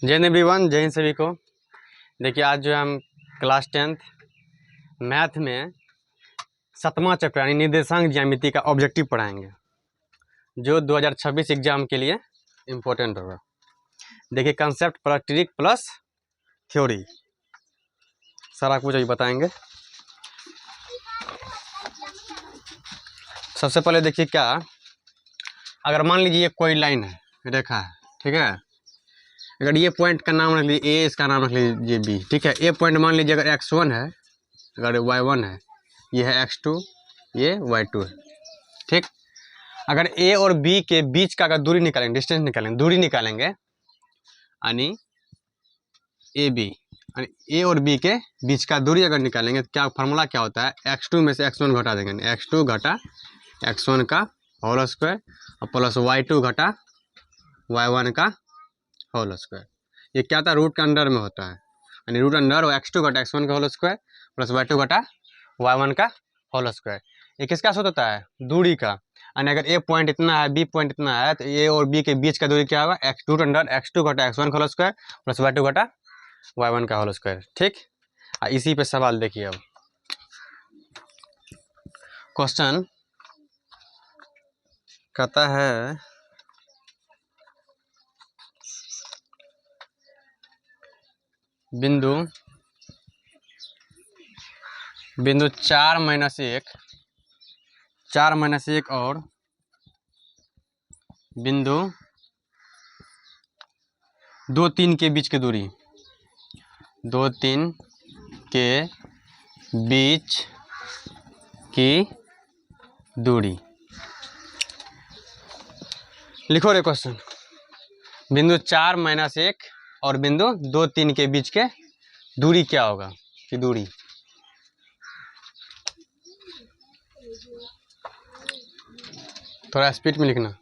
जय हिंद एवरीवन, जय हिंद सभी को। देखिए आज जो है हम क्लास 10th मैथ में 7वां चैप्टर यानी निर्देशांक ज्यामिति का ऑब्जेक्टिव पढ़ाएंगे, जो 2026 एग्जाम के लिए इम्पोर्टेंट होगा। देखिए concept plus trick plus theory सारा कुछ अभी बताएंगे। सबसे पहले देखिए क्या, अगर मान लीजिए कोई लाइन है, रेखा है, ठीक है। अगर ये पॉइंट का नाम रख लीजिए ए, इसका नाम रख लीजिए बी, ठीक है। ए पॉइंट मान लीजिए अगर x1 है, अगर y1 है, ये है x2, ये y2 है, ठीक। अगर ए और बी के बीच का अगर दूरी निकालेंगे, डिस्टेंस निकालेंगे, दूरी निकालेंगे, यानी ए बी, यानी ए और बी के बीच का दूरी अगर निकालेंगे तो क्या फार्मूला क्या होता है, x2 में से x1 घटा देंगे, x2 घटा x1 का होल स्क्वायर और प्लस y2 घटा y1 का होल स्क्वायर। ये क्या था, रूट के अंडर में होता है, यानी रूट अंडर x2 घटा x1 का होल स्क्वायर प्लस y2 घटा y1 का होल स्क्वायर। ये किसका सूत्र होता है, दूरी का। यानी अगर ए पॉइंट इतना है, बी पॉइंट इतना है, तो ए और बी के बीच का दूरी क्या होगा, रूट अंडर x2 घटा x1 का होल स्क्वायर प्लस y2 घटा y1 का होल स्क्वायर, ठीक। इसी पे सवाल देखिए। अब क्वेश्चन कहता है बिंदु 4 माइनस 1 और बिंदु 2 3 के बीच की दूरी, 2 3 के बीच की दूरी लिखो रे। क्वेश्चन बिंदु 4 माइनस 1 और बिंदु 2 3 के बीच के दूरी क्या होगा, की दूरी। थोड़ा स्पीड में लिखना।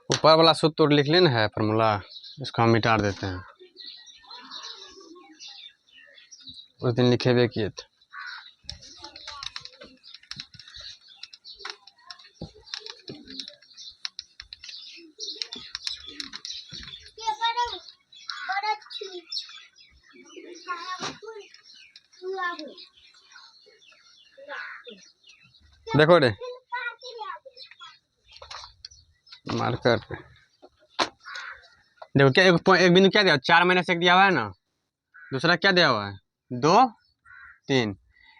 ऊपर वाला सूत्र तो लिख लेना है फार्मूला, इसको हम मिटा देते हैं, उस दिन लिखे हुए किए थे। देखो रे मार्कर पे देखो क्या, एक बिंदु क्या दिया, 4 माइनस 1 दिया हुआ है ना, दूसरा क्या दिया हुआ है, 2 3।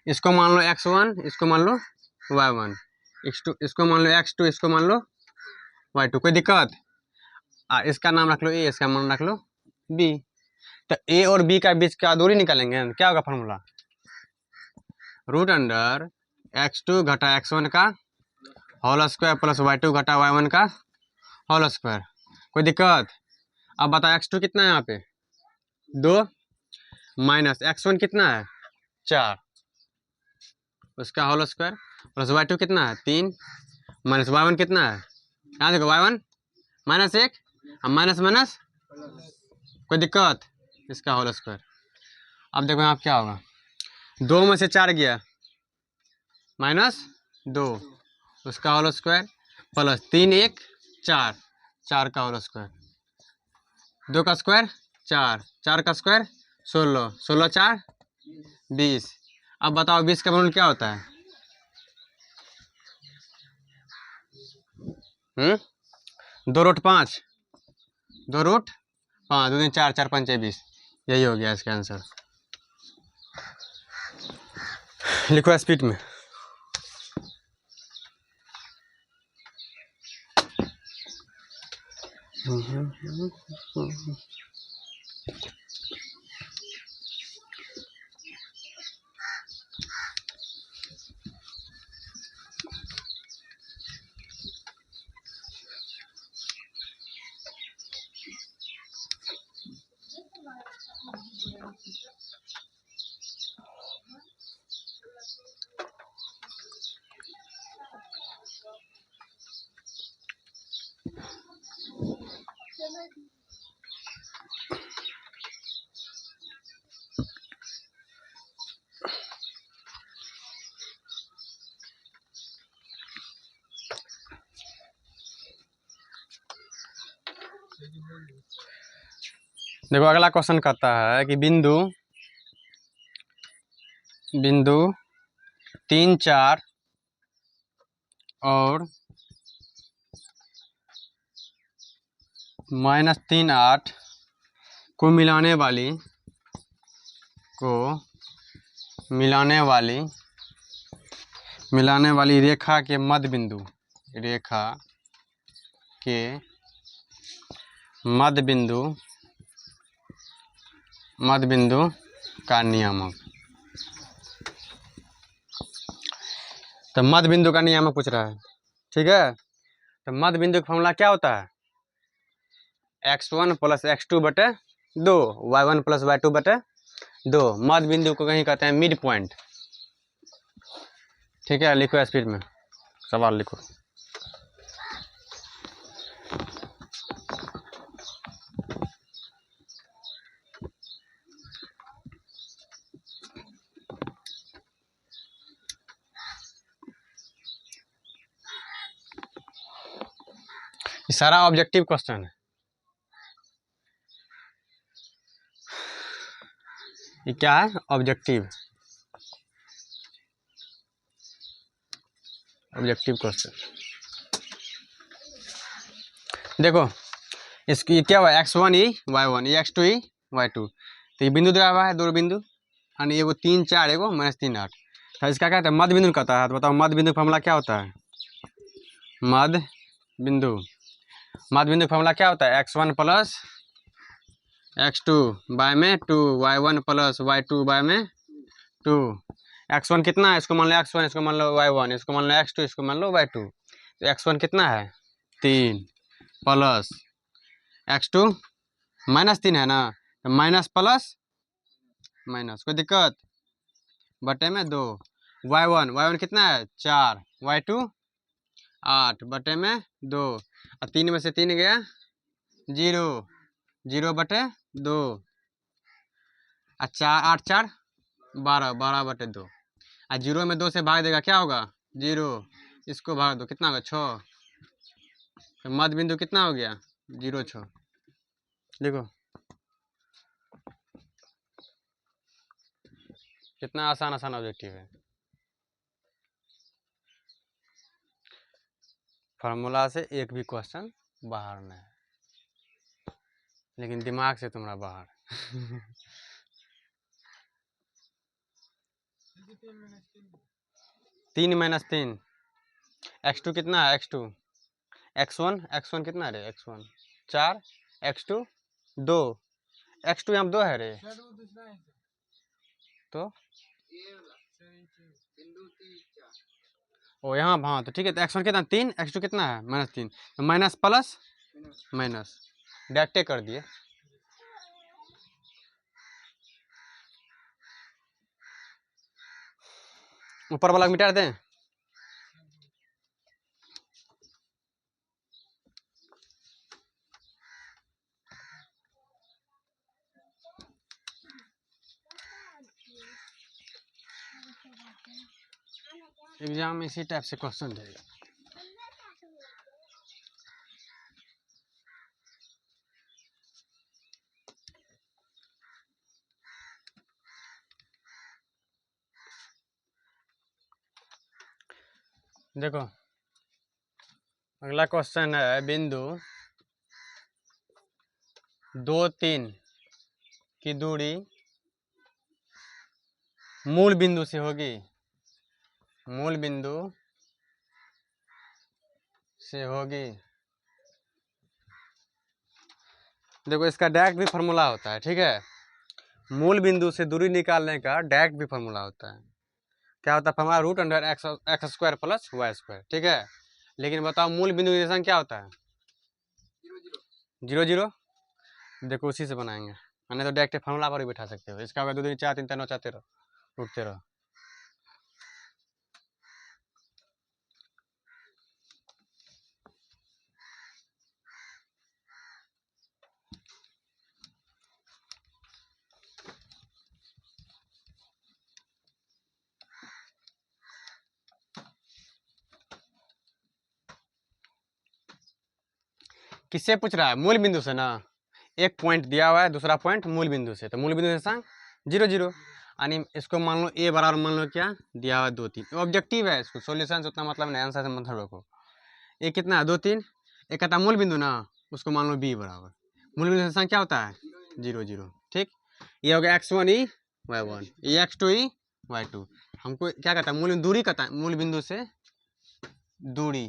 इसको मान लो x1, इसको मान लो y1, इसको मान लो x2, इसको मान लो y2, कोई दिक्कत। इसका नाम रख लो a, इसका नाम रख लो b। तो a और b का बीच का दूरी निकालेंगे, क्या होगा फार्मूला, रूट अंडर x2 घटा x1 का होल स्क्वायर प्लस y2 घटा y1 का होल स्क्वायर। कोई दिक्कत। अब बताओ x2 कितना है यहाँ पे, 2 माइनस x1 कितना है 4, उसका होल स्क्वायर प्लस y2 कितना है 3 माइनस y1 कितना है, यहाँ देखो y1 माइनस 1, माइनस माइनस, कोई दिक्कत, इसका होल स्क्वायर। अब देखो यहाँ क्या होगा, 2 में से 4 गया माइनस 2, उसका होल स्क्वायर प्लस 3 1 4, 4 का होल स्क्वायर, 2 का स्क्वायर 4, 4 का स्क्वायर 16, 16 4 20। अब बताओ 20 का वर्गमूल क्या होता है, 2 रूट 5, 2 रूट 5, 2 3 4, 4 5 20। यही हो गया इसका आंसर। लिखो स्पीड में। देखो अगला क्वेश्चन कहता है कि बिंदु बिंदु 3 4 और -3 8 को मिलाने वाली रेखा के मध्य बिंदु का नियामक। तो मध्य बिंदु का नियामक पूछ रहा है, ठीक है। तो मध्य बिंदु का फॉर्मूला क्या होता है? x1 प्लस x2 बटे 2, y1 प्लस y2 बटे 2। मध्य बिंदु को कहीं कहते हैं मिड पॉइंट, ठीक है। लिखो स्पीड में, सवाल लिखो। सारा ऑब्जेक्टिव क्वेश्चन है। ये क्या है? Objective question. देखो इसकी क्या हुआ, x1 ई y1, ये x2 ई y2। तो ये बिंदु दिया हुआ है, दो बिंदु, यानी एगो 3 4 एगो -3 8। तो इसका क्या कहता है? मध्य बिंदु कहता है। तो बताओ मध्य बिंदु का फॉर्मूला क्या होता है? मध्य बिंदु का फॉर्मूला क्या होता है? x1 प्लस x2 बाय में 2, y1 प्लस y2 बाय में 2। x1 कितना है? इसको मान लो x1, इसको मान लो y1, इसको मान लो x2, इसको मान लो y2। तो x1 कितना है? 3 प्लस x2 -3 है ना, तो माइनस प्लस माइनस, कोई दिक्कत, बटे में 2। y1 कितना है? 4, y2 8 बटे में 2, और 3 में से 3 गया 0, 0 बटे 2, और 4 8 4 12, 12 बटे 2, और 0 में 2 से भाग देगा, क्या होगा? 0। इसको भाग दो, कितना होगा? 6। तो मध्य बिंदु कितना हो गया? 0 6। देखो कितना आसान ऑब्जेक्टिव है। फार्मूला से एक भी क्वेश्चन बाहर नहीं है, लेकिन दिमाग से तुम्हारा बाहर। 3 - 3, x2 कितना है? x2 x1 कितना रे? x1 4, x2 2, x2 यहाँ 2 है रे, तो ओ यहाँ, हाँ तो ठीक है। तो x1 कितना? 3, x2 कितना है? -3, तो माइनस प्लस माइनस डायरेक्टे कर दिए। ऊपर वाला मिटा दें। एग्जाम में इसी टाइप से क्वेश्चन देगा। देखो अगला क्वेश्चन है, बिंदु 2 3 की दूरी मूल बिंदु से होगी, मूल बिंदु से होगी। देखो इसका डायरेक्ट भी फार्मूला होता है, ठीक है। मूल बिंदु से दूरी निकालने का डायरेक्ट भी फार्मूला होता है। क्या होता है फार्मूला? √x² प्लस y², ठीक है। लेकिन बताओ मूल बिंदु की निशान क्या होता है? 0 0। देखो उसी से बनाएंगे, नहीं तो डायरेक्ट फार्मूला पर भी बैठा सकते हो। इसका होगा 2 3 4 3 9 4 13, उठते रहो। किससे पूछ रहा है? मूल बिंदु से ना। एक पॉइंट दिया हुआ है, दूसरा पॉइंट मूल बिंदु से, तो मूल बिंदु से सांग 0 0। यानी इसको मान लो ए बराबर, मान लो क्या दिया हुआ है 2 3। ऑब्जेक्टिव है, इसको सोल्यूशन से उतना मतलब नहीं, आंसर से मतलब रखो। ए कितना है 2 3। एक कहता है मूल बिंदु ना, उसको मान लो बी बराबर, मूल बिंदु से सांग क्या होता है 0 0। ठीक, ये हो गया x1 ई y1, ये x2 ई y2। हमको क्या कहता है? मूल दूरी कहता है, मूल बिंदु से दूरी,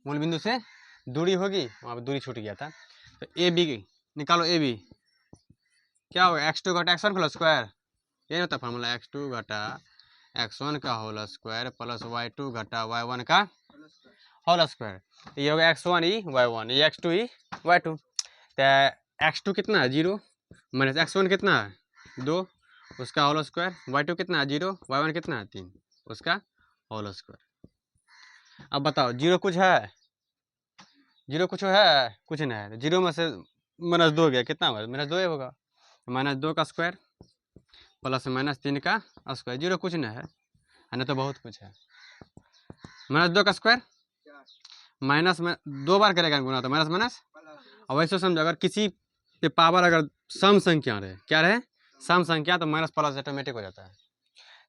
मूल बिंदु से दूरी होगी, वहाँ पर दूरी छूट गया था। तो ए बी निकालो, ए बी क्या होगा? x2 घटा x1 का होल स्क्वायर, ये होता फॉर्मूला, x2 घटा x1 का होल स्क्वायर प्लस y2 घटा y1 का होल स्क्वायर। ये होगा x1 ई y1, ये x2 ई y2। तो x2 कितना है 0, माइनस x1 कितना है 2, उसका होल स्क्वायर, y2 कितना है 0, y1 कितना है 3, उसका होल स्क्वायर। अब बताओ 0 कुछ है? 0 कुछ है? कुछ नहीं है। 0 में से माइनस 2 गया, कितना होगा? माइनस 2 ही होगा। माइनस 2 का स्क्वायर प्लस माइनस 3 का स्क्वायर। 0 कुछ नहीं है, नहीं तो बहुत कुछ है। माइनस 2 का स्क्वायर माइनस में 2 बार करेगा गुना, तो माइनस माइनस। और वैसे समझो, अगर किसी पे पावर अगर सम संख्या रहे, क्या रहे? सम संख्या, तो माइनस प्लस ऑटोमेटिक हो जाता है।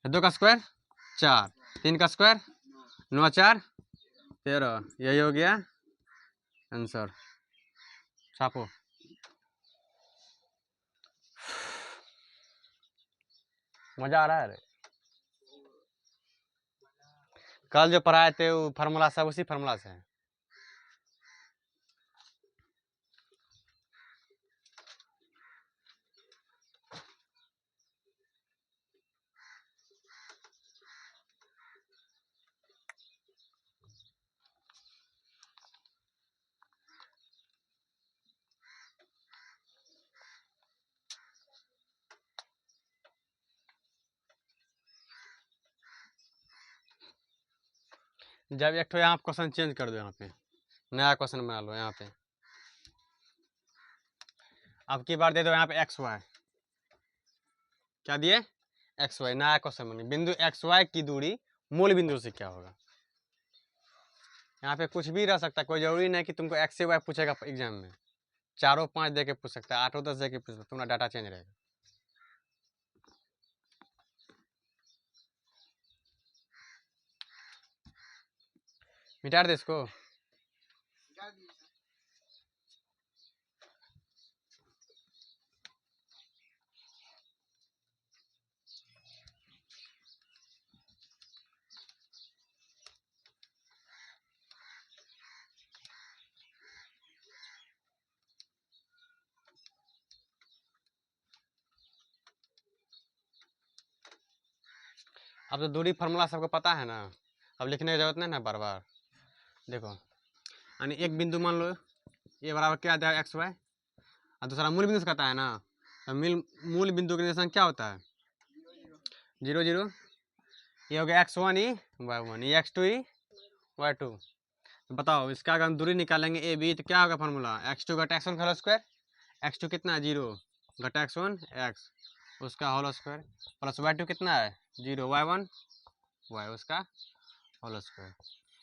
2 का स्क्वायर 4, 3 का स्क्वायर 9 4 13, यही हो गया आंसर। छापो। मजा आ रहा है? कल जो पढ़ाए थे वो फार्मूला सब उसी फार्मूला से है। जब एक तो यहाँ क्वेश्चन चेंज कर दो, यहाँ पे नया क्वेश्चन बना लो। यहाँ पे अब की बार दे दो यहाँ पे एक्स वाई, क्या दिए? एक्स वाई, नया क्वेश्चन बने। बिंदु एक्स वाई की दूरी मूल बिंदु से क्या होगा? यहाँ पे कुछ भी रह सकता है, कोई जरूरी नहीं कि तुमको एक्स से वाई पूछेगा एग्जाम में। 4 5 दे के पूछ सकता है, 8 10 दे के पूछ सकता है, तुम्हारा डाटा चेंज रहेगा। मिटा दे इसको। अब तो दूरी फार्मूला सबको पता है ना, अब लिखने की जरूरत नहीं ना बार बार। देखो, यानी एक बिंदु मान लो ये बराबर क्या दिया एक्स वाई, और दूसरा मूल बिंदु से कहता है ना, तो मूल बिंदु के निशान क्या होता है 0 0। ये हो गया x1 ई y1, ये x2 ई y2। तो बताओ इसका अगर हम दूरी निकालेंगे ए बी, तो क्या होगा फार्मूला? x2 घटा x1 का होल स्क्वायर, x2 कितना है 0 घटा x1 x, उसका होल स्क्वायर प्लस y2 कितना है 0 y1 y, उसका होल स्क्वायर।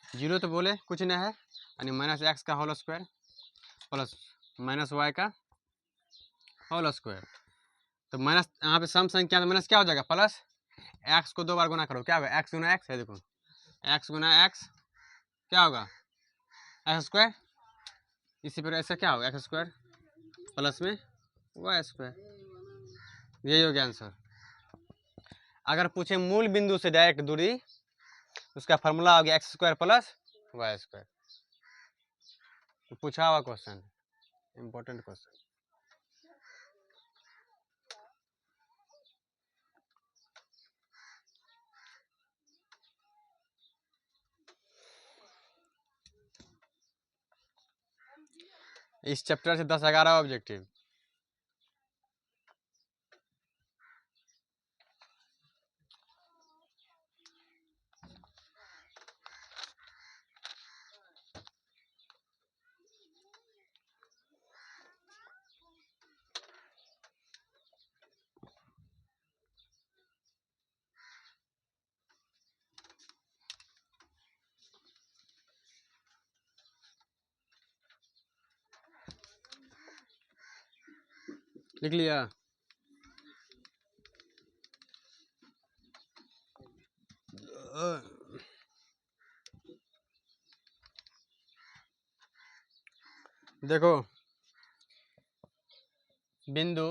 0 तो बोले कुछ नहीं है, यानी माइनस एक्स का whole square plus minus Y का होल स्क्वायर। तो माइनस यहाँ पे सम संख्या, तो माइनस क्या हो जाएगा प्लस, एक्स को 2 बार गुना करो, क्या होगा? एक्स गुना एक्स है, देखो एक्स गुना एक्स क्या होगा एक्स स्क्वायर। इसी पर ऐसा क्या होगा एक्स स्क्वायर प्लस में वाई स्क्वायर। यही हो गया आंसर। अगर पूछे मूल बिंदु से डायरेक्ट दूरी, उसका फार्मूला हो गया X square plus Y square. तो पूछा हुआ क्वेश्चन, इंपॉर्टेंट क्वेश्चन। इस चैप्टर से 10 11 ऑब्जेक्टिव। लिख लिया। देखो बिंदु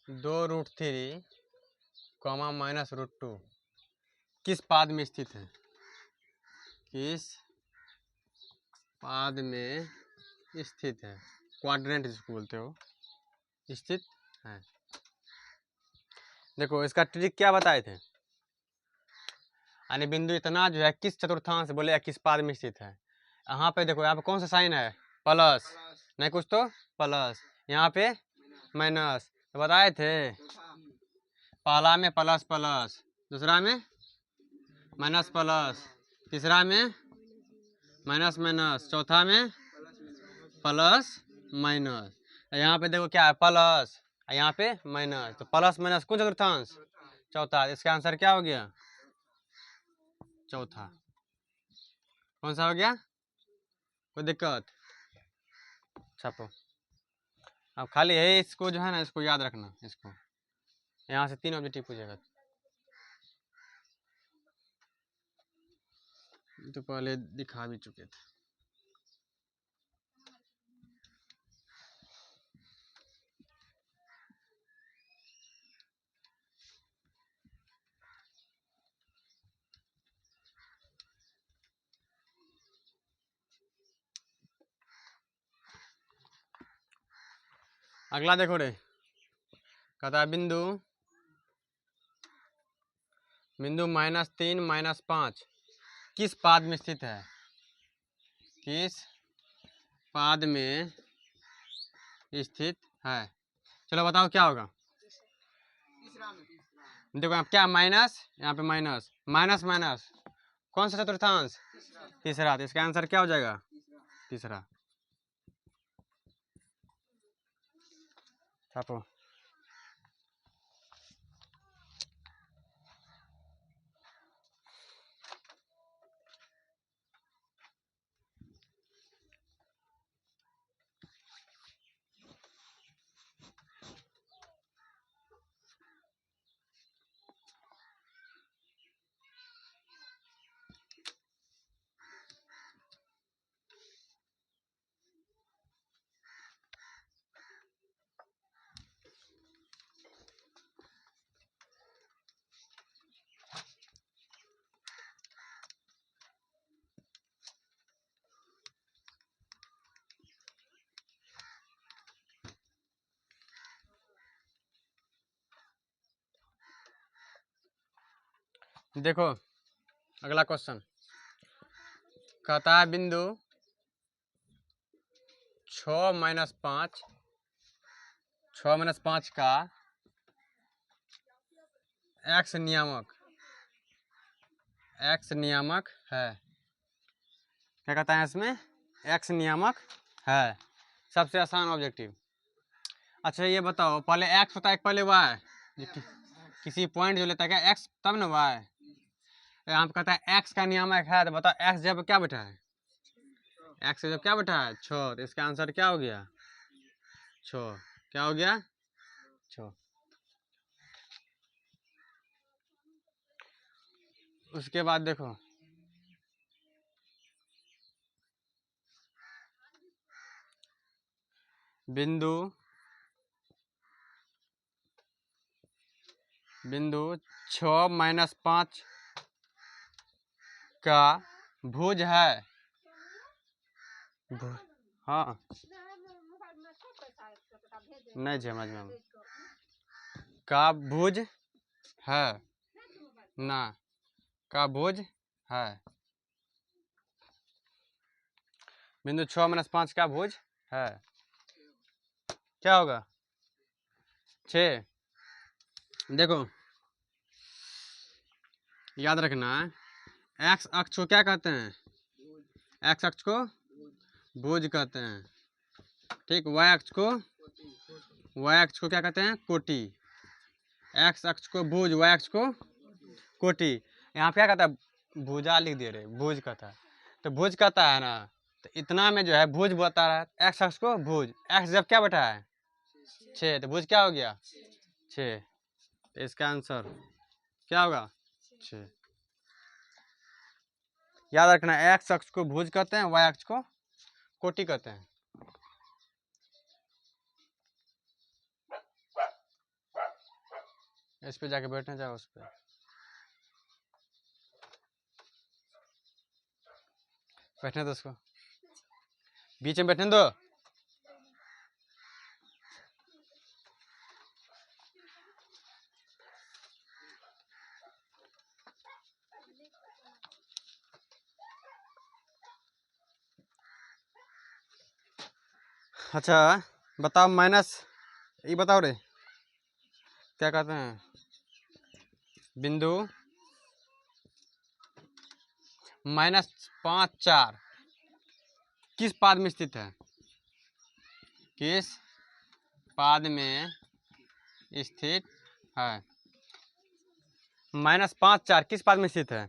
2√3 कॉमा -√2 किस पाद में स्थित है? किस पाद में स्थित है? क्वाड्रेंट जिसको बोलते हो, स्थित है। देखो इसका ट्रिक क्या बताए थे, यानी बिंदु इतना जो है किस चतुर्थांश बोले या किस पाद में स्थित है। यहाँ पे देखो, यहाँ पे कौन सा साइन है? प्लस, नहीं कुछ तो प्लस, यहाँ पे माइनस। तो बताए थे पहला में प्लस प्लस, दूसरा में माइनस प्लस, तीसरा में माइनस माइनस, चौथा में प्लस माइनस। यहाँ पे देखो क्या है? प्लस, यहाँ पे माइनस। तो प्लस माइनस कौन चतुर्थांश? चौथा। इसका आंसर क्या हो गया? चौथा। कौन सा हो गया? कोई दिक्कत? छापो। अब खाली है इसको जो है ना, इसको याद रखना। इसको यहाँ से 3 ऑब्जेक्टिव पूछेगा। तो पहले दिखा भी चुके थे। अगला देखो रे, कहता है बिंदु -3 -5 किस पाद में स्थित है? किस पाद में स्थित है? चलो बताओ क्या होगा। देखो यहाँ क्या माइनस, यहाँ पे माइनस माइनस माइनस, कौन सा चतुर्थांश? तीसरा। तो इसका आंसर क्या हो जाएगा? तीसरा। छापो। देखो अगला क्वेश्चन, कहता है बिंदु 6 - 5, 6 - 5 का x नियामक है। क्या कहता है इसमें? x नियामक है। सबसे आसान ऑब्जेक्टिव। अच्छा ये बताओ, पहले x होता है पहले y, किसी पॉइंट जो लेता है क्या x तब ना y। यहाँ पे कहता है x का नियामक है, तो बताओ x जब क्या बैठा है? x जब क्या बैठा है? 6। तो इसका आंसर क्या हो गया? 6। क्या हो गया? 6। उसके बाद देखो बिंदु 6 - 5 का भुज है। हाँ नहीं समझ में का भुज है ना, का भुज है। बिंदु 6 - 5 का भुज है। क्या होगा? 6। देखो याद रखना, एक्स अक्ष को क्या कहते हैं? एक्स अक्ष को भुज कहते हैं। ठीक। वाई अक्ष को क्या कहते हैं? कोटि। एक्स अक्ष को भुज, वाई अक्ष को कोटि। यहाँ पे क्या कहता है? भुजा लिख दे रहे, भुज कहता है। तो भुज कहता है ना, तो इतना में जो है भुज बता रहा है, एक्स अक्ष को भुज, एक्स जब क्या बैठा है 6, तो भुज क्या हो गया 6। तो इसका आंसर क्या होगा 6। याद रखना, एक्स अक्ष को भुज कहते हैं, वाई अक्ष को कोटि कहते हैं। इस पे जाके बैठने जाओ, उस पे बैठने दो, उसको बीच में बैठने दो। अच्छा बताओ, माइनस, ये बताओ रे, क्या कहते हैं, बिंदु -5 4 किस पाद में स्थित है? किस पाद में स्थित है? -5 4 किस पाद में स्थित है?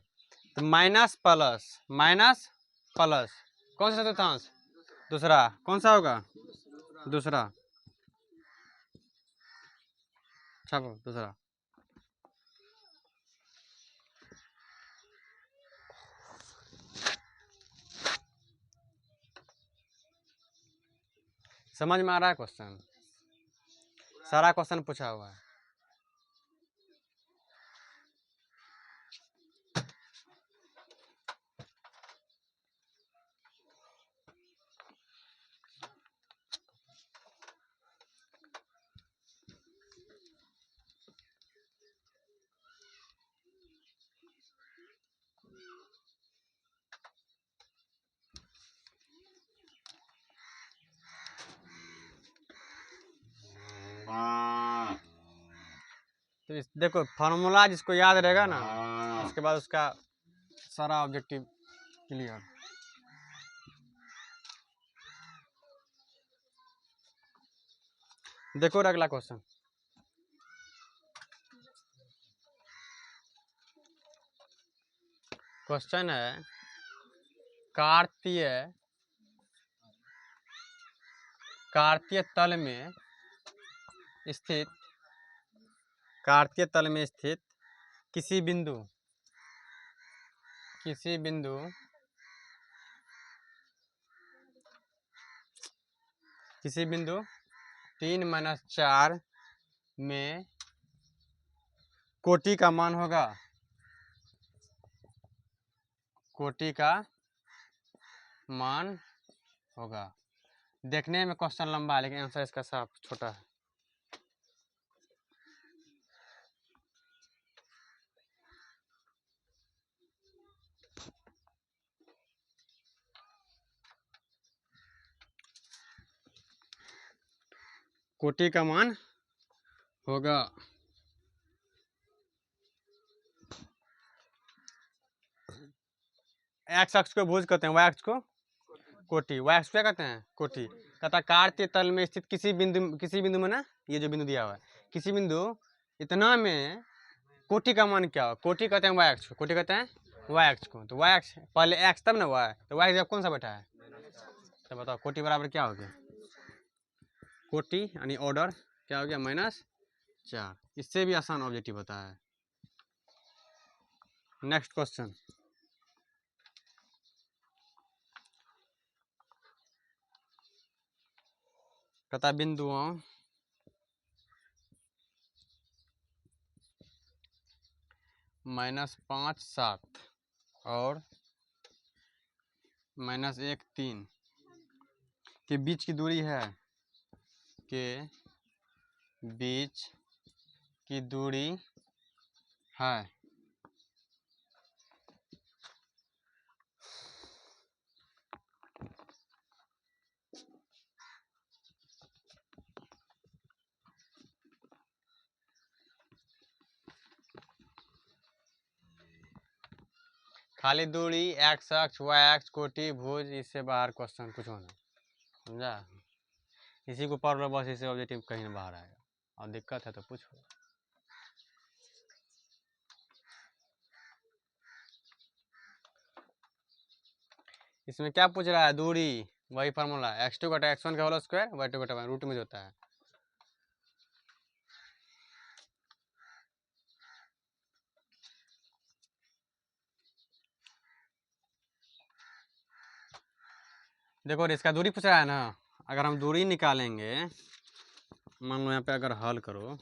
तो माइनस प्लस कौन सा चतुर्थांश? दूसरा। कौन सा होगा? दूसरा। छापो दूसरा। समझ में आ रहा है क्वेश्चन? सारा क्वेश्चन पूछा हुआ है। तो देखो फार्मूला जिसको याद रहेगा ना, उसके बाद उसका सारा ऑब्जेक्टिव क्लियर। देखो अगला क्वेश्चन, क्वेश्चन है कार्तीय तल में स्थित किसी बिंदु 3 - 4 में कोटि का मान होगा। कोटि का मान होगा। देखने में क्वेश्चन लंबा है, लेकिन आंसर इसका साफ छोटा है। कोटि का मान होगा एक्स अक्ष को भुज कहते हैं, वाई अक्ष को कोटि। वाई अक्ष क्या कहते हैं? कोटि। तथा कार्तीय तल में स्थित किसी बिंदु में ना, ये जो बिंदु दिया हुआ है, किसी बिंदु इतना में कोटि का मान क्या हो? कोटि कहते हैं वाई अक्ष को, कोटि कहते हैं वाई अक्ष को। तो वाई अक्ष पहले एक्स तब ना वाई, तो वाई जब कौन सा बैठा है? तो बताओ कोटि बराबर क्या हो गया? कोटि यानी ऑर्डर क्या हो गया? -4। इससे भी आसान ऑब्जेक्टिव होता है। नेक्स्ट क्वेश्चन, तथा बिंदुओं -5 7 और -1 3 के बीच की दूरी है, के बीच की दूरी है खाली दूरी एक्स अक्ष, वाई अक्ष, कोटि, भुज, इससे बाहर क्वेश्चन कुछ होना, समझा? इसी को पढ़ लो बस, इससे ऑब्जेक्टिव कहीं बाहर आएगा। और दिक्कत है तो पूछो। इसमें क्या पूछ रहा है? दूरी। वही फार्मूला, x2 घटा x1 का होल स्क्वायर, y2 घटा रूट में जो होता है। देखो इसका दूरी पूछ रहा है ना, अगर हम दूरी निकालेंगे, मान लो यहाँ पे अगर हल करो,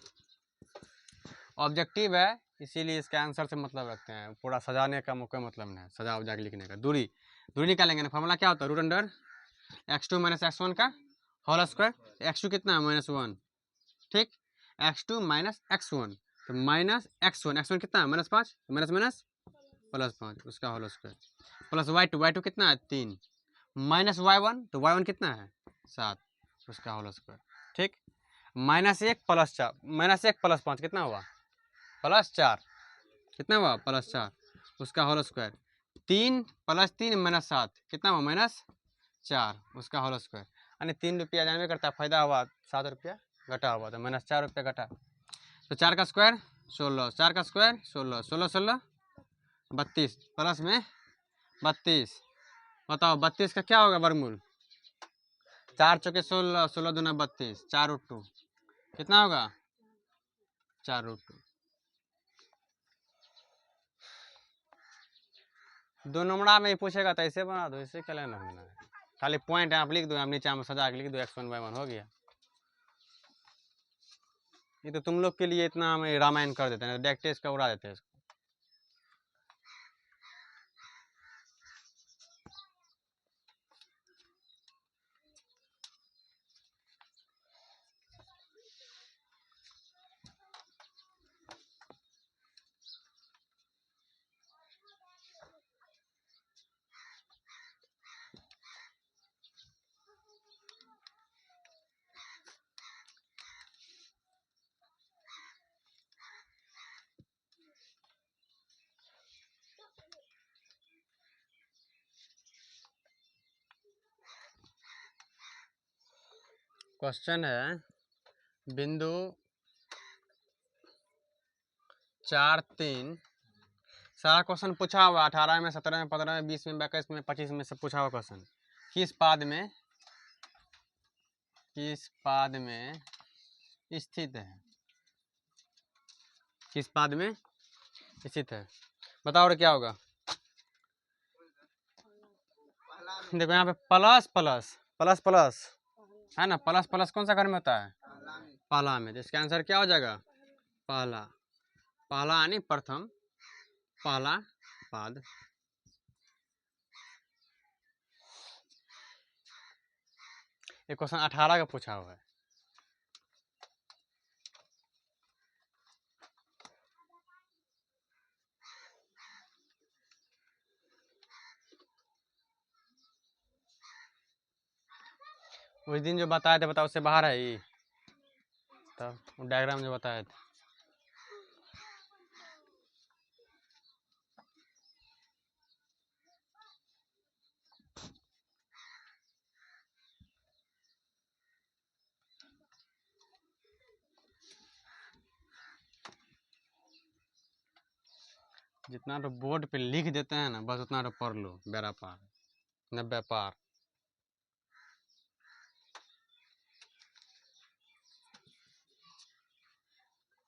ऑब्जेक्टिव है इसीलिए इसके आंसर से मतलब रखते हैं, पूरा सजाने का मौका मतलब नहीं है, सजा उजा के लिखने का। दूरी निकालेंगे ना, फॉर्मूला क्या होता है? Root under x2 minus x1 का होल स्क्वायर। x2 कितना है? -1, ठीक। x2 माइनस x1, तो माइनस x1 कितना है? -5, माइनस माइनस +5, उसका होल स्क्वायर, प्लस y2 कितना है? 3, माइनस y1, तो y1 कितना है? 7, उसका होल स्क्वायर, ठीक। -1 + 4, -1 + 5 कितना हुआ? +4, कितना हुआ? +4, उसका होल स्क्वायर। 3 + 3 -7 कितना हुआ? -4, उसका होल स्क्वायर। यानी 3 रुपया जानवे करता है, फायदा हुआ 7 रुपया, घटा हुआ तो -4 रुपया घटा। तो 4 का स्क्वायर 16, 4 का स्क्वायर 16, 16 16 32, प्लस में 32। बताओ 32 का क्या होगा वर्गमूल? 4 चौके 16, 16 दूना 32, 4√2 कितना होगा? 4√2। 2 नंबरा में ही पूछेगा तो ऐसे बना दो, ऐसे क्या लेना है? खाली पॉइंट आप लिख दो, आप नीचे में सजा के लिख दो, x1 y1 हो गया। ये तो तुम लोग के लिए इतना हमें रामायण कर देते हैं, डायरेक्ट इसका उड़ा देते हैं इसको। क्वेश्चन है बिंदु 4 3, सारा क्वेश्चन पूछा हुआ 18 में, 17 में, 15 में, 20 में, 21 में, 25 में से पूछा हुआ क्वेश्चन। किस पाद में स्थित है? किस पाद में स्थित है? बताओ और क्या होगा? देखो यहाँ पे प्लस प्लस प्लस प्लस है ना, प्लस प्लस कौन सा घर में होता है? पहला में। तो इसका आंसर क्या हो जाएगा? पहला। पहला यानी प्रथम, पहला पाद। ये क्वेश्चन 18 का पूछा हुआ है। उस दिन जो बताए थे, बताओ उससे बाहर है ही, तब डायग्राम जो बताए थे। जितना तो बोर्ड पे लिख देते हैं ना, बस उतना तो पढ़ लो, बेड़ा पार 90 पार।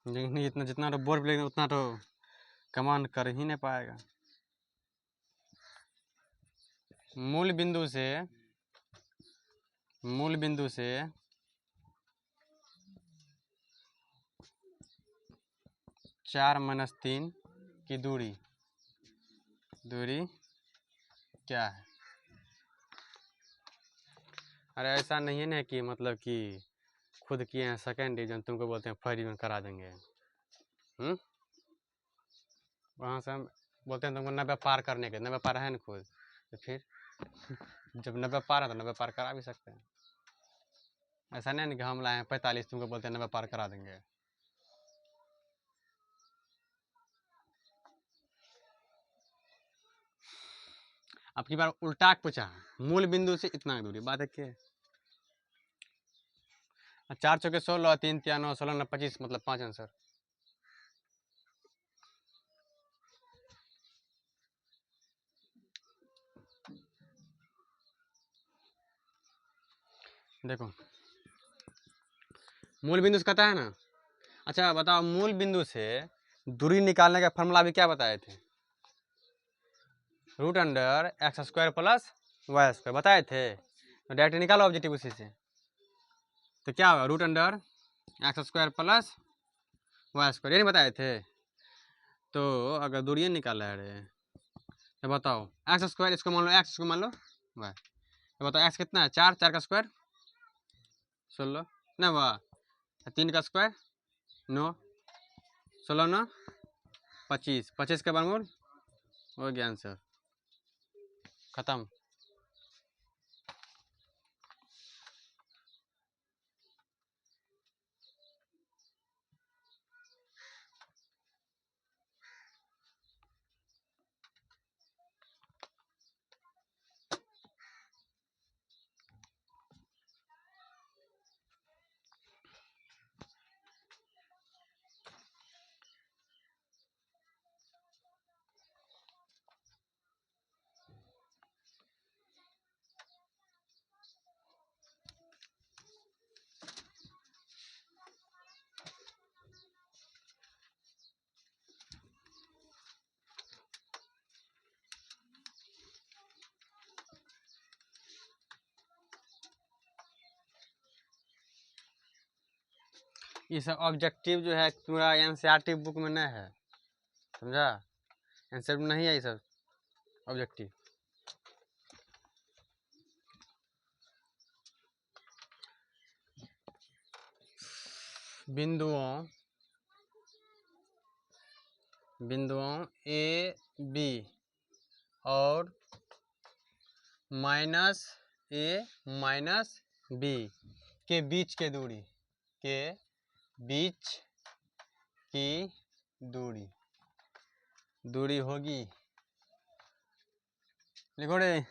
लेकिन इतना जितना तो बोर्ड पे लिख उतना तो कमांड कर ही नहीं पाएगा। मूल बिंदु से 4 - 3 की दूरी क्या है? अरे ऐसा नहीं है ना कि मतलब कि खुद किए हैं सेकेंड डिवीजन, तुमको बोलते हैं फर्स्ट डिवीजन करा देंगे। वहाँ से हम बोलते हैं तुमको 90 पार करने के, 90 पार है ना खुद, तो फिर जब 90 पार है तो 90 पार करा भी सकते हैं। ऐसा नहीं है कि हम लाए हैं 45, तुमको बोलते हैं 90 पार करा देंगे। अब की बार उल्टा पूछा, मूल बिंदु से इतना दूरी, बात है क्या? 4 चौके 16, 3 3 9, 16 9 25, मतलब 5 आंसर। देखो मूल बिंदु से कहता है ना। अच्छा बताओ, मूल बिंदु से दूरी निकालने का फॉर्मूला भी क्या बताए थे? Root under X square plus Y square बताए थे। तो डायरेक्ट निकालो ऑब्जेक्टिव उसी से। तो क्या होगा? Root under X square plus Y square, ये नहीं बताए थे? तो अगर दूरियाँ निकाला है तो बताओ, एक्स स्क्वायर, इसको मान लो एक्स, इसको मान लो वाई। तो बताओ एक्स कितना है? 4, 4 का स्क्वायर 16 ना, वाह 3 का स्क्वायर 9, 16 9 25, 25 का वर्गमूल हो गया आंसर, खत्म। ये सब ऑब्जेक्टिव जो है पूरा एनसीईआरटी बुक में नहीं है, समझा? एनसीईआरटी में नहीं है ये सब ऑब्जेक्टिव। बिंदुओं ए बी और माइनस ए माइनस बी के बीच की दूरी होगी, लिखो रे,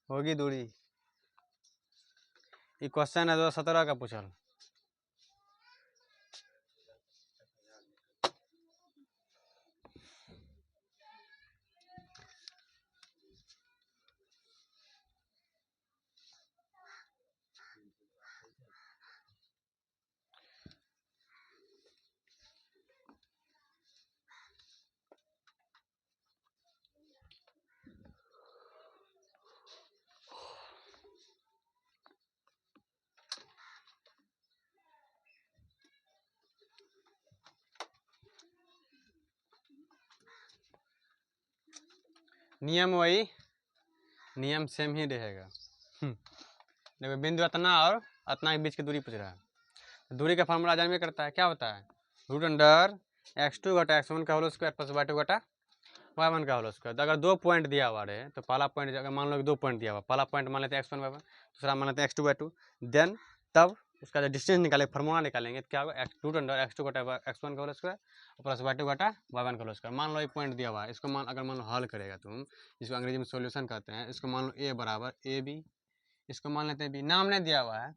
होगी दूरी। ये क्वेश्चन है 2017 का पूछल। नियम वही, नियम सेम ही रहेगा। देखो बिंदु अतना और अतना के बीच की दूरी पूछ रहा है। दूरी का फॉर्मूला जानवे करता है, क्या होता है? रूट अंडर x2 घटा x1 का होल स्क्वायर प्लस y2 घटा y1 का होल स्क्वायर। अगर 2 पॉइंट दिया हुआ रहे तो पहला पॉइंट, अगर मान लो कि 2 पॉइंट दिया हुआ, पहला पॉइंट मान लेते हैं x1 y1, दूसरा मान लेते हैं x2 y2, देन तब उसका जो डिस्टेंस निकाले फॉर्मूला निकालेंगे तो क्या होगा? रूट अंडर x2 घटा x1 का होल स्क्वायर प्लस y2 घटा y1 का होल स्क्वायर। मान लो एक पॉइंट दिया हुआ है, इसको अगर मान लो हल करेगा तुम, इसको अंग्रेजी में सोल्यूशन कहते हैं। इसको मान लो a बराबर ए बी, इसको मान लेते हैं बी, नाम नहीं दिया हुआ है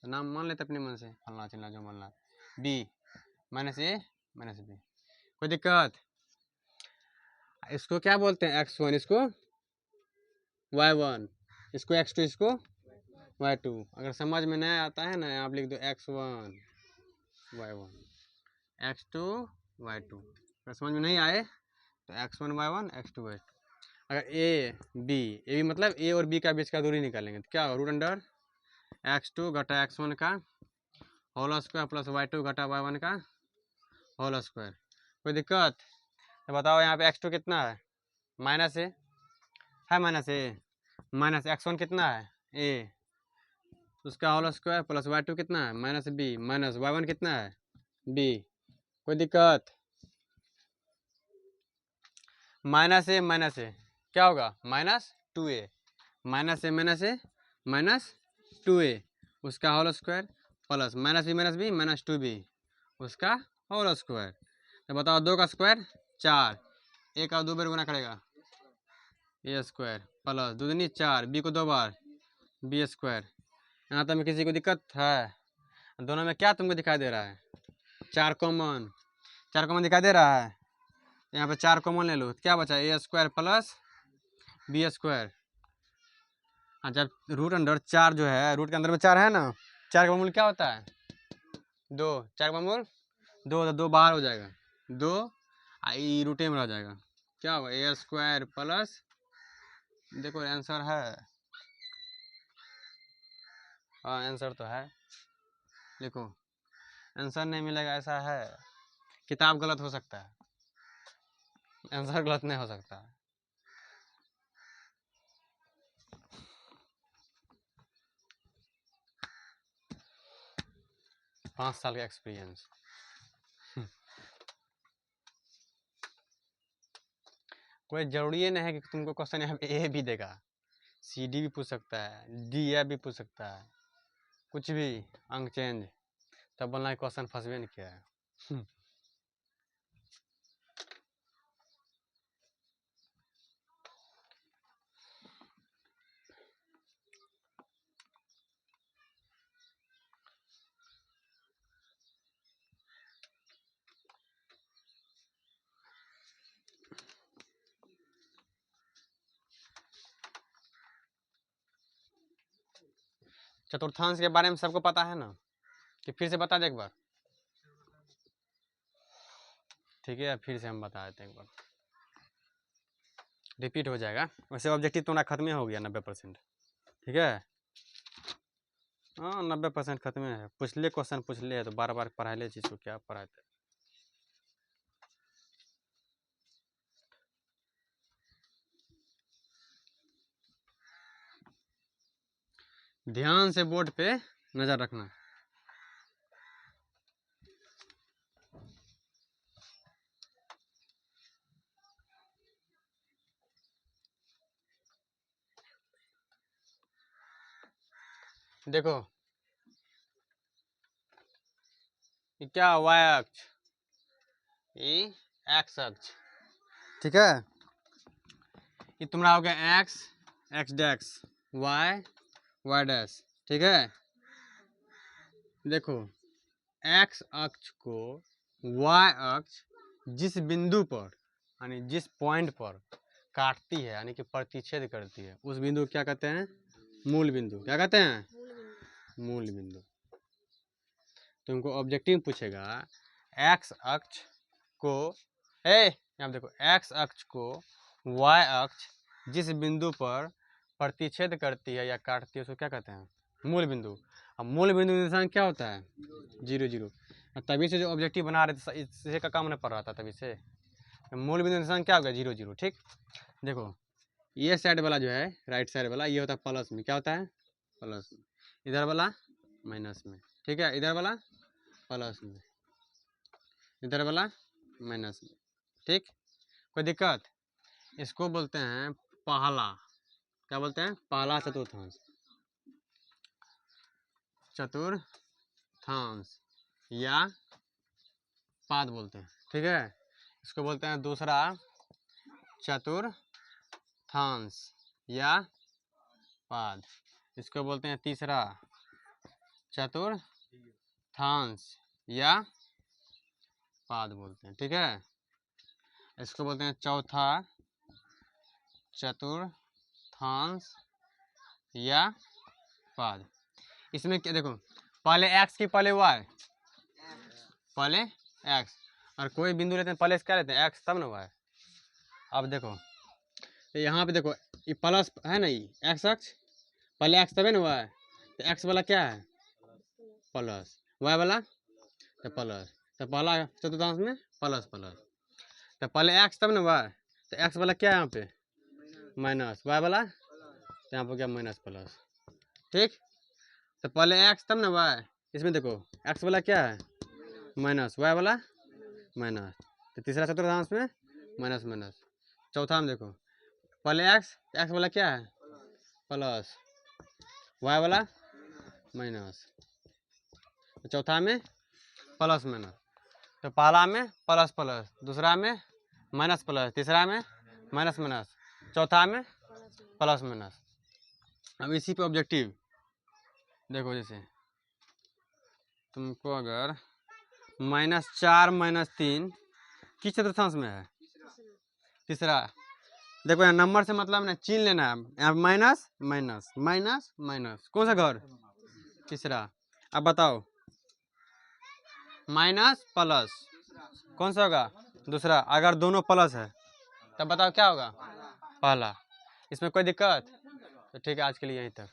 तो नाम मान लेते अपने मन से, फलना चिलना जो मानना, बी माइनस ए माइनस बी। कोई दिक्कत? इसको क्या बोलते हैं? x1, इसको y1, इसको x2, इसको y2। अगर समझ में नहीं आता है ना, आप लिख दो x1 y1, x2 y2। अगर समझ में नहीं आए तो x1 y1 x2 y2। अगर ए बी मतलब ए और बी का बीच का दूरी निकालेंगे तो क्या होगा? रूट अंडर x2 घटा x1 का होल स्क्वायर प्लस y2 घटा y1 का होल स्क्वायर। कोई दिक्कत? तो बताओ यहाँ पे x2 कितना है? माइनस ए है, माइनस x1 कितना है? ए, उसका होल स्क्वायर प्लस y2 कितना है? माइनस बी, माइनस y1 कितना है? बी। कोई दिक्कत? माइनस ए क्या होगा? -2a, माइनस ए -2a, उसका whole square plus -b -2b, उसका होल स्क्वायर। तो बताओ 2 का स्क्वायर 4, ए का 2 बार गुना करेगा ए स्क्वायर प्लस 2 दूनी 4, बी को 2 बार बी स्क्वायर। यहाँ तक में किसी को दिक्कत है? दोनों में क्या तुमको दिखाई दे रहा है? 4 कॉमन दिखाई दे रहा है। यहाँ पे 4 कॉमन ले लो तो क्या बचा? ए स्क्वायर प्लस बी स्क्वायर हाँ, जब रूट अंडर 4 जो है, रूट के अंदर में 4 है ना, 4 का वर्गमूल क्या होता है 2, 4 का वर्गमूल 2, तो 2 बाहर हो जाएगा, 2 आई रूटे में रह जाएगा, क्या होगा ए स्क्वायर प्लस, देखो आंसर है, हाँ आंसर तो है, देखो आंसर नहीं मिलेगा ऐसा है, किताब गलत हो सकता है, आंसर गलत नहीं हो सकता है। 5 साल का एक्सपीरियंस। कोई जरूरी नहीं है कि तुमको क्वेश्चन यहाँ पे ए भी देगा, सी डी भी पूछ सकता है, डी एफ भी पूछ सकता है, कुछ भी अंक चेंज, तब बोलना क्वेश्चन फंसबे नहीं किया है। चतुर्थांश के बारे में सबको पता है ना, कि फिर से बता दे एक बार, ठीक है फिर से हम बता देते हैं एक बार, रिपीट हो जाएगा, वैसे ऑब्जेक्टिव तुम्हारा खत्म ही हो गया 90%, ठीक है, हाँ 90% खत्म है, पिछले क्वेश्चन पूछ ले तो बार बार पढ़ा ले चीज़ को, क्या पढ़ाए थे। ध्यान से बोर्ड पे नजर रखना। देखो ये क्या वाई अक्ष, ये एक्स अक्ष, ठीक है, ये तुम्हारा हो गया एक्स, एक्स डैक्स, वाई, वाई डैश, ठीक है। देखो एक्स अक्ष को वाई अक्ष जिस बिंदु पर यानी जिस पॉइंट पर काटती है यानी कि प्रतिच्छेद करती है, उस बिंदु को क्या कहते हैं, मूल बिंदु, क्या कहते हैं, मूल बिंदु। तुमको ऑब्जेक्टिव पूछेगा एक्स अक्ष को, यहाँ देखो एक्स अक्ष को वाई अक्ष जिस बिंदु पर प्रतिच्छेद करती है या काटती है उसको क्या कहते हैं, मूल बिंदु। अब मूल बिंदु निशान क्या होता है 0 0, तभी से जो ऑब्जेक्टिव बना रहे थे इससे का काम नहीं पड़ रहा था, तभी से मूल बिंदु निशान क्या हो गया 0 0, ठीक। देखो ये साइड वाला जो है राइट साइड वाला ये होता है प्लस में, क्या होता है प्लस में, इधर वाला माइनस में, ठीक है, इधर वाला प्लस में, इधर वाला माइनस में, ठीक, कोई दिक्कत। इसको बोलते हैं पहला, क्या बोलते हैं, पहला चतुर्थांश, चतुर्थांश या पाद बोलते हैं, ठीक है। इसको बोलते हैं दूसरा चतुर्थांश या पाद, इसको बोलते हैं तीसरा चतुर्थांश या पाद बोलते हैं, ठीक है। इसको बोलते हैं चौथा चतुर्थांश या पाद। इसमें क्या देखो, पहले एक्स की पहले वाई, पहले एक्स, और कोई बिंदु लेते हैं पहले क्या लेते हैं एक्स तब ना वाई। अब देखो यहाँ पे देखो ये प्लस है ना, ये एक्स अक्ष पहले एक्स तब है ना वाई, तो एक्स वाला क्या है प्लस, वाई वाला तो प्लस, तो पहला चतुर्थांश में प्लस प्लस, तो पहले एक्स तब ना वाई, तो एक्स वाला क्या है यहाँ पे माइनस, वाई वाला तो यहाँ पर क्या माइनस प्लस, ठीक। तो पहले एक्स तब ना वाई, इसमें देखो एक्स वाला क्या है माइनस, वाई वाला माइनस, तो तीसरा चतुर्थांश में माइनस माइनस, चौथा में देखो पहले एक्स, एक्स वाला क्या है प्लस, वाई वाला माइनस, तो चौथा में प्लस माइनस, तो पहला में प्लस प्लस, दूसरा में माइनस प्लस, तीसरा में माइनस माइनस, चौथा में प्लस माइनस। अब इसी पे ऑब्जेक्टिव देखो, जैसे तुमको अगर -4 -3 किस चतुर्थांश में है, तीसरा, देखो यहाँ नंबर से मतलब ना चिन्ह लेना है, यहाँ माइनस माइनस माइनस माइनस, कौन सा घर? तीसरा। अब बताओ माइनस प्लस कौन सा होगा? दूसरा। अगर दोनों प्लस है तब बताओ क्या होगा? पहला। इसमें कोई दिक्कत? तो ठीक है, आज के लिए यहीं तक।